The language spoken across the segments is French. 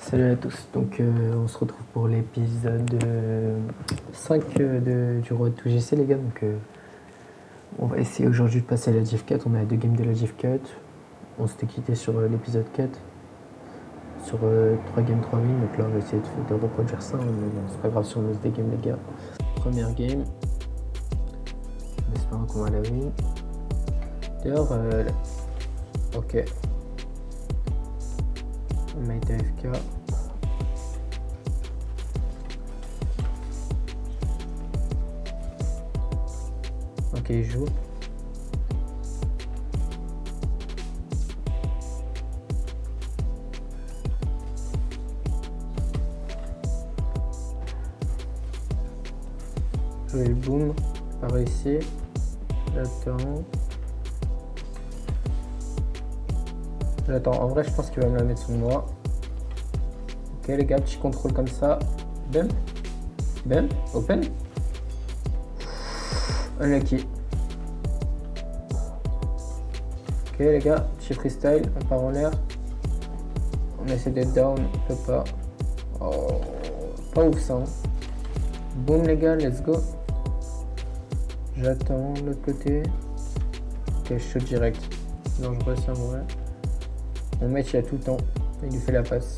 Salut à tous, donc on se retrouve pour l'épisode 5 du Road to GC les gars, donc on va essayer aujourd'hui de passer à la Div 4, on a 2 games de la Div 4, on s'était quitté sur l'épisode 4, sur 3 games 3 wins, donc là on va essayer de reproduire ça, mais bon c'est pas grave si on lose des games les gars. Première game, en espérant qu'on va la win. D'ailleurs, ok, on a été AFK. Ok, il joue. Jouer le boom, pas réussi. J'attends, en vrai je pense qu'il va me la mettre sur moi. Ok les gars, petit contrôle comme ça. Bam. Bam, open. Unlucky. Ok les gars, petit freestyle, on part en l'air. On essaie d'être down, on peut pas. Oh, pas ouf ça. Hein. Boom les gars, let's go. J'attends de l'autre côté. Ok, je shoot direct. Dangereux ça, ouais. Mon mec il a tout le temps. Il lui fait la passe.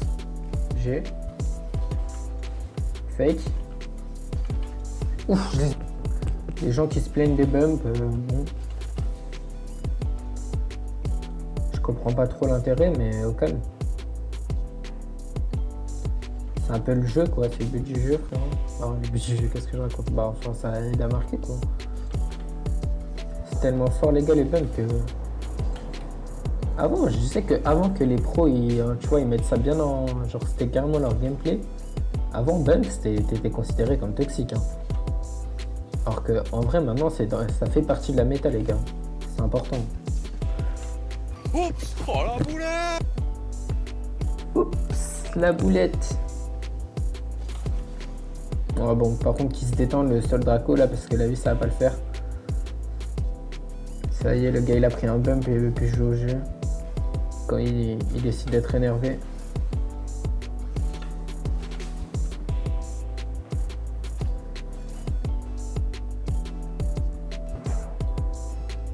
G. Fake. Ouf, les gens qui se plaignent des bumps, bon. Je comprends pas trop l'intérêt, mais au calme. C'est un peu le jeu quoi, c'est le but du jeu frère. Alors, le but du jeu, qu'est-ce que je raconte? Bah enfin ça aide à marquer quoi. C'est tellement fort les gars les bumps que... Avant, je sais que avant que les pros ils, tu vois, ils mettent ça bien en... Genre c'était carrément leur gameplay. Avant bump t'étais considéré comme toxique. Hein. Alors que en vrai maintenant ça fait partie de la méta les gars. C'est important. Oups, oh la boulette. Oups, la boulette. Oh, bon, par contre qu'il se détend le seul Draco là parce que la vie ça va pas le faire. Ça y est, le gars il a pris un bump et il veut plus jouer au jeu. Quand il décide d'être énervé.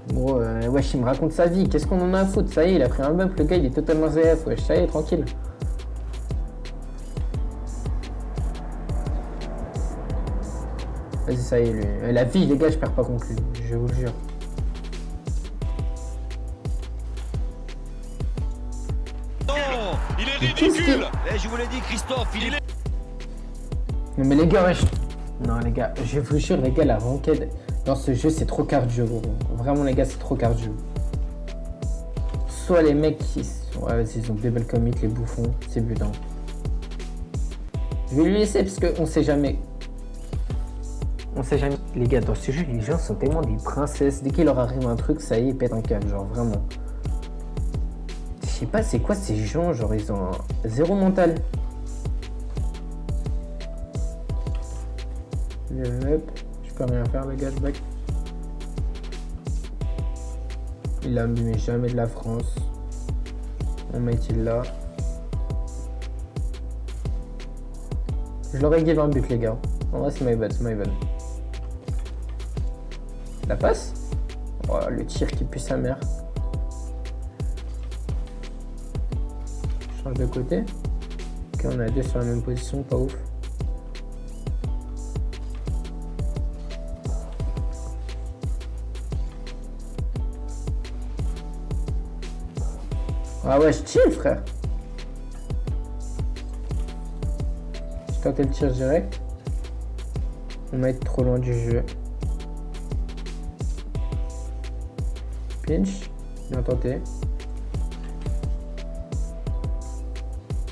Gros, wesh, il me raconte sa vie. Qu'est-ce qu'on en a à foutre? Ça y est, il a pris un bump. Le gars, il est totalement ZF. Wesh, ça y est, tranquille. Vas-y, ça y est, lui. La vie, les gars, je perds pas contre lui. Je vous le jure. Non, il est ridicule. Je vous l'ai dit, Christophe, il est... Non, mais les gars, wesh. Non, les gars, je vous jure, les gars, la ranked dans ce jeu, c'est trop cardio, gros. Vraiment, les gars, c'est trop cardio. Soit les mecs qui... Ouais, vas-y, ils ont double commit, les bouffons. C'est butin. Je vais lui laisser parce qu'on sait jamais. On sait jamais. Les gars, dans ce jeu, les gens sont tellement des princesses. Dès qu'il leur arrive un truc, ça y est, ils pètent un câble, genre, vraiment. Je sais pas, c'est quoi ces gens, genre, ils ont zéro mental. Hop, je peux rien faire, le gars, back. Il a mis jamais de la France. Mon mec, il l'a. Je l'aurais give un but, les gars. En vrai, c'est my bad, c'est my bad. La passe. Oh, le tir qui pue sa mère. Je change de côté. Ok, on a deux sur la même position, pas ouf. Ah ouais, je chill, frère. J'ai tenté le tir direct. On va être trop loin du jeu. Pinch. Bien tenté.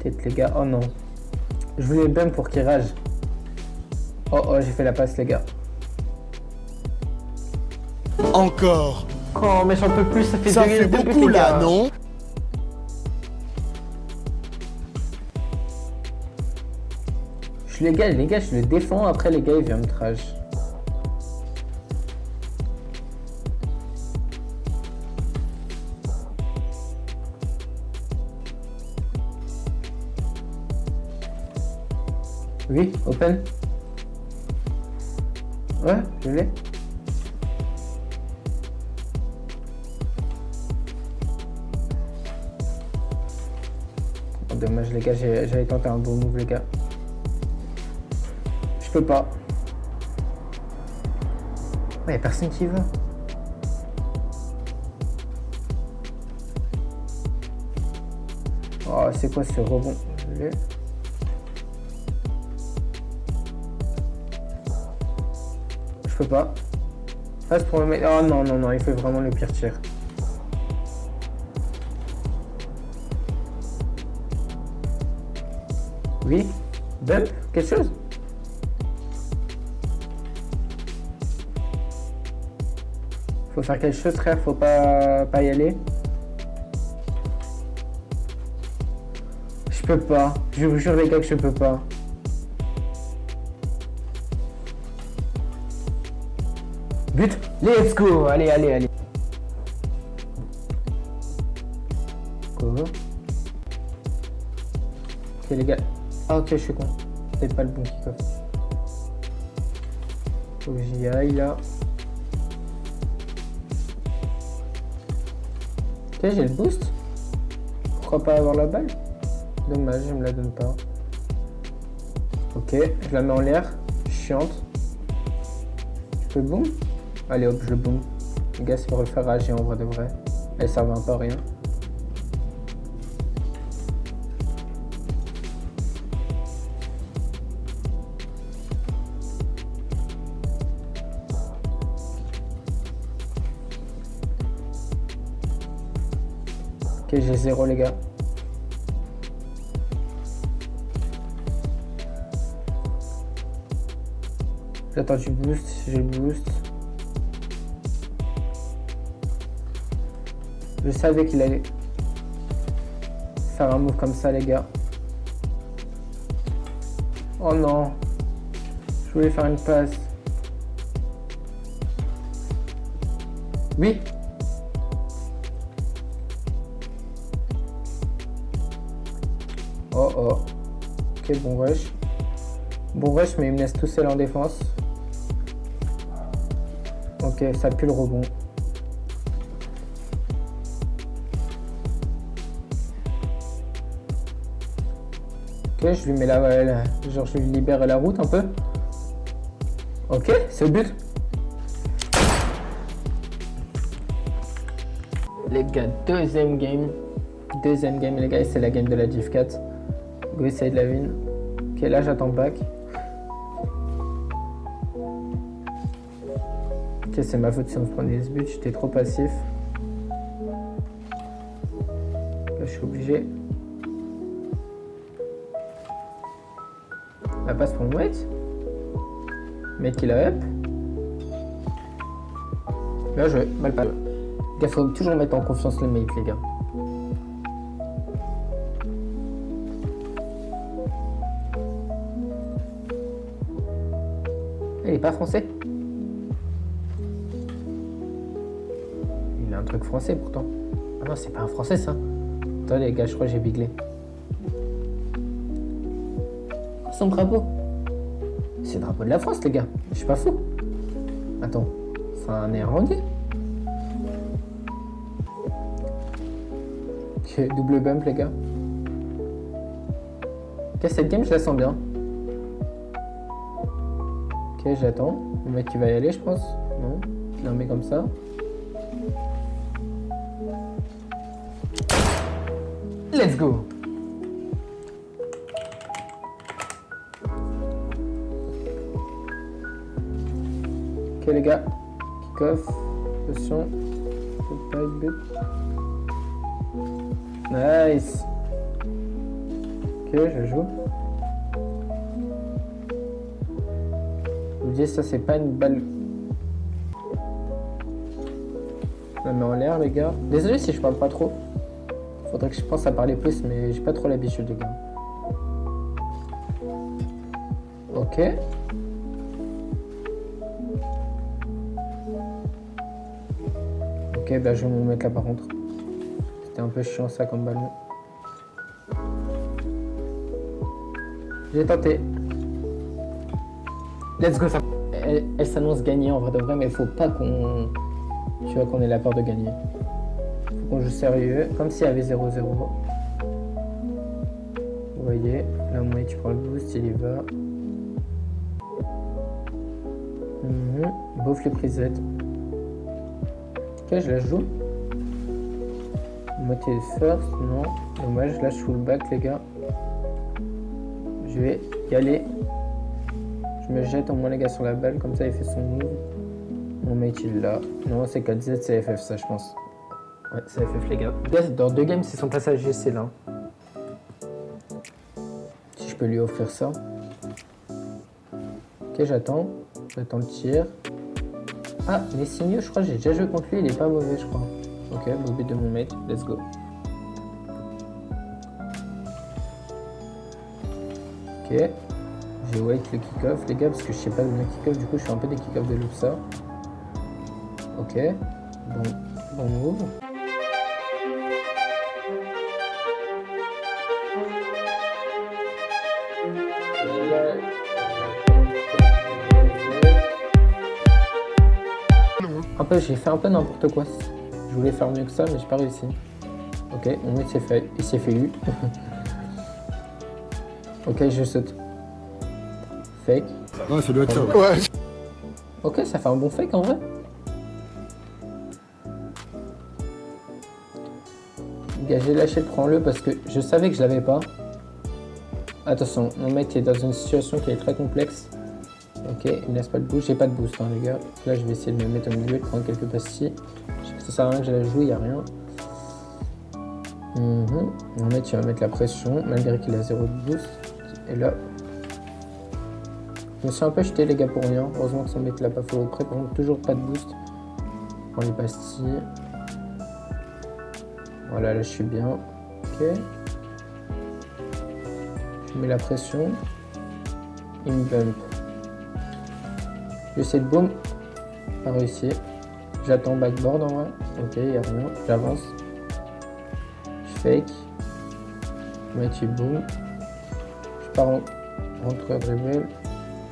Tête, les gars. Oh non. Je voulais le bump pour qu'il rage. Oh oh, j'ai fait la passe, les gars. Encore. Oh, mais j'en peux plus, ça fait Ça deux fait buts, beaucoup les là, gars. non? Les gars, je le défends, après les gars, il vient me trash. Oui, open. Ouais, je l'ai. Oh, dommage les gars, j'avais tenté un bon move les gars. Je peux pas. Ouais, y'a personne qui va. Oh, c'est quoi ce rebond? Je l'ai. Je peux pas. Passe pour le mec. Oh non, non, non, il fait vraiment le pire tir. Oui. Bump? Quelque chose? Faut faire quelque chose, frère. Faut pas y aller. Je peux pas. Je vous jure, les gars, que je peux pas. But. Let's go. Allez, allez, allez. Go. Ok, les gars. Ah, ok, je suis con. C'est pas le bon kick-off. Faut que j'y aille, là. Ok, j'ai le boost. Pourquoi pas avoir la balle? Dommage, je me la donne pas. Ok, je la mets en l'air. Chiante. Je peux boom? Allez hop, je le boom. Les gars, c'est pour le faire agir en vrai de vrai. Elle servait un peu à rien. Ok, j'ai 0 les gars. J'attends du boost, j'ai le boost. Je savais qu'il allait faire un move comme ça les gars. Oh non. Je voulais faire une passe. Oui. Oh oh. Ok, bon rush. Bon rush, mais il me laisse tout seul en défense. Ok, ça pue le rebond. Ok, je lui mets genre je lui libère la route un peu. Ok, c'est le but. Les gars, deuxième game. Deuxième game, les gars, c'est la game de la Div 4. Go essayer de la win. Ok, là j'attends back. Ok, c'est ma faute si on se prenait ce but, j'étais trop passif. Là, je suis obligé. La passe pour Mouette. Mec, il a up. Bien joué, mal pas. Il faut toujours mettre en confiance le mate, les gars. Il est pas français. Il a un truc français pourtant. Ah non, c'est pas un français ça. Attends les gars, je crois que j'ai biglé. Son drapeau. C'est le drapeau de la France, les gars. Je suis pas fou. Attends, c'est un néerlandais. Ok, double bump, les gars. Ok, cette game, je la sens bien. Ok, j'attends. Le mec, il va y aller, je pense. Non, il en met comme ça. Let's go. Ok les gars, kick-off, attention, faut pas être but. Nice. Ok, je joue. Je vous dis, ça c'est pas une balle. Je la mets en l'air les gars. Désolé si je parle pas trop. Faudrait que je pense à parler plus, mais j'ai pas trop l'habitude les gars. Ok. Ok, bah je vais me mettre là par contre. C'était un peu chiant ça comme ballon. J'ai tenté. Let's go, ça. Elle s'annonce gagner en vrai de vrai, mais il faut pas qu'on. Tu vois qu'on ait la peur de gagner. Faut qu'on joue sérieux, comme s'il y avait 0-0. Vous voyez, là, moi, tu prends le boost, il y va. Bouffe les prisettes. Ok, je la joue. Moitié first, non. Dommage, je lâche full back, les gars. Je vais y aller. Je me jette au moins, les gars, sur la balle, comme ça, il fait son move. Mon mate, il l'a. Non, c'est 4Z, c'est FF, ça, je pense. Ouais, c'est FF, les gars. Dans 2 games, c'est son passage GC, là. Si je peux lui offrir ça. Ok, j'attends. J'attends le tir. Ah, les signaux, je crois que j'ai déjà joué contre lui, il est pas mauvais, je crois. Ok, beau but de mon mate, let's go. Ok, j'ai wait le kick-off, les gars, parce que je sais pas donner kick-off, du coup, je fais un peu des kick-off de Lupsa. Ok, bon move. Un peu, j'ai fait un peu n'importe quoi. Je voulais faire mieux que ça, mais j'ai pas réussi. Ok, mon mec il s'est fait eu. Ok, je saute. Fake. Ouais, ça doit être ça. Ouais. Ok, ça fait un bon fake en vrai. Gars, j'ai lâché, prends-le parce que je savais que je l'avais pas. Attention, mon mec est dans une situation qui est très complexe. Ok, il me laisse pas de boost, j'ai pas de boost, hein, les gars. Là, je vais essayer de me mettre au milieu, de prendre quelques pastilles. Je sais que ça sert à rien que je la joue, y a rien. Mon mec, il va mettre la pression, malgré qu'il a 0 de boost. Et là, je me suis un peu jeté, les gars, pour rien. Heureusement que son mec l'a pas fait au près. Par contre, toujours pas de boost. Je prends les pastilles. Voilà, là, je suis bien. Ok. Je mets la pression. Il me bump. J'essaie de boom. Pas réussi. J'attends backboard en vrai. Ok, y a rien. J'avance. Je fake. Je mets tu boom. Je pars en rentre dribble.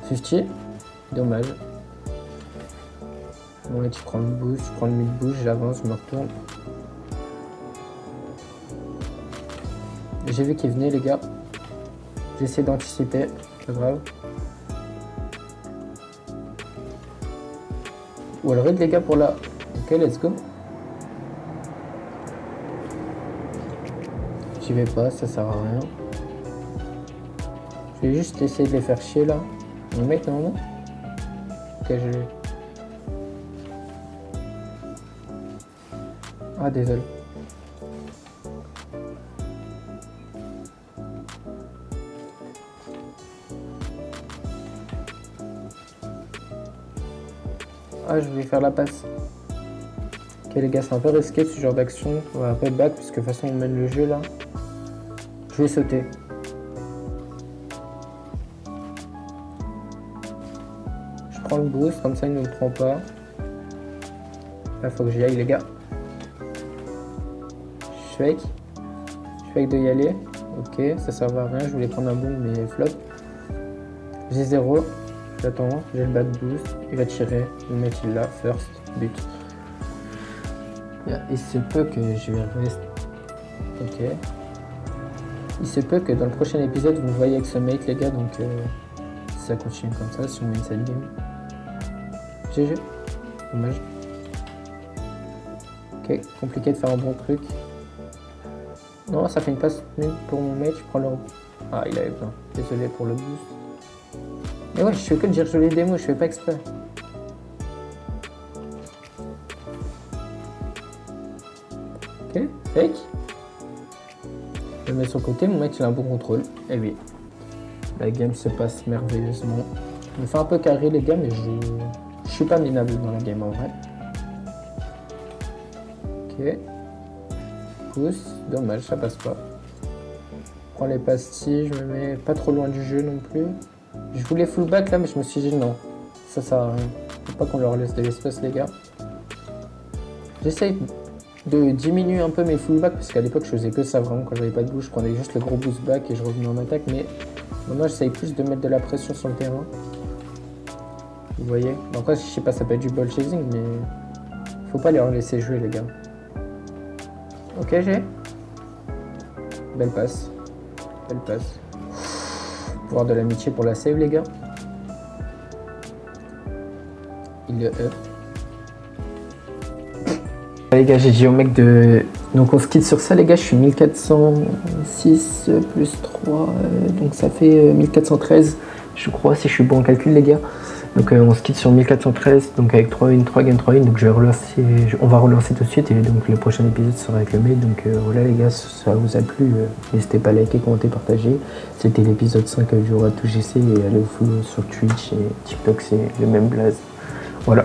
50. Dommage. Bon, là tu prends le boost. Je prends le mid boost. J'avance. Je me retourne. J'ai vu qu'il venait, les gars. J'essaie d'anticiper. Pas grave. Ou alors les gars pour la... Ok, let's go. J'y vais pas, ça sert à rien. Je vais juste essayer de les faire chier là. Mon mec normalement. Ok, je l'ai. Ah, désolé. Ah, je vais faire la passe. Ok les gars, c'est un peu risqué ce genre d'action. On va pas back puisque de toute façon on mène le jeu là. Je vais sauter. Je prends le boost, comme ça il ne me prend pas. Là faut que j'y aille les gars. Je fake. Je fake de y aller. Ok, ça sert à rien, je voulais prendre un boom mais flop. J'ai 0. J'attends, j'ai le back boost, il va tirer, le mec il l'a, first, but. Il se peut que je vais rester. Ok. Il se peut que dans le prochain épisode vous me voyez avec ce mate les gars, donc si ça continue comme ça, si on win cette game. GG. Dommage. Ok, compliqué de faire un bon truc. Non, ça fait une passe pour mon mate, je prends le... Ah, il avait besoin. Désolé pour le boost. Mais ouais, je fais que de dire jouer les démos, je fais pas exprès. Ok, fake. Je le mets sur le côté, mon mec il a un bon contrôle. Et oui, la game se passe merveilleusement. Je me fais un peu carré les gars, mais je suis pas minable dans la game en vrai. Ok. Pousse, dommage, ça passe pas. Je prends les pastilles, je me mets pas trop loin du jeu non plus. Je voulais full back là, mais je me suis dit non, ça sert à rien. Faut pas qu'on leur laisse de l'espace les gars. J'essaye de diminuer un peu mes full back parce qu'à l'époque je faisais que ça vraiment quand j'avais pas de bouche, je prenais juste le gros boost back et je revenais en attaque, mais maintenant j'essaye plus de mettre de la pression sur le terrain. Vous voyez? Après, je sais pas, ça peut être du ball chasing, mais faut pas les laisser jouer, les gars. Ok, j'ai. Belle passe. Belle passe. Pouvoir de l'amitié pour la save, les gars. Il le up. Les gars, j'ai dit au mec de... Donc on se quitte sur ça, les gars. Je suis 1406 plus 3. Donc ça fait 1413. Je crois, si je suis bon en calcul, les gars. Donc on se quitte sur 1413. Donc avec 3-1, 3 games, 3-1. Donc je vais relancer, on va relancer tout de suite. Et donc le prochain épisode sera avec le mail. Donc voilà, les gars, ça vous a plu. N'hésitez pas à liker, commenter, partager. C'était l'épisode 5 du Road to GC. Et allez vous follow sur Twitch et TikTok, c'est le même blaze. Voilà.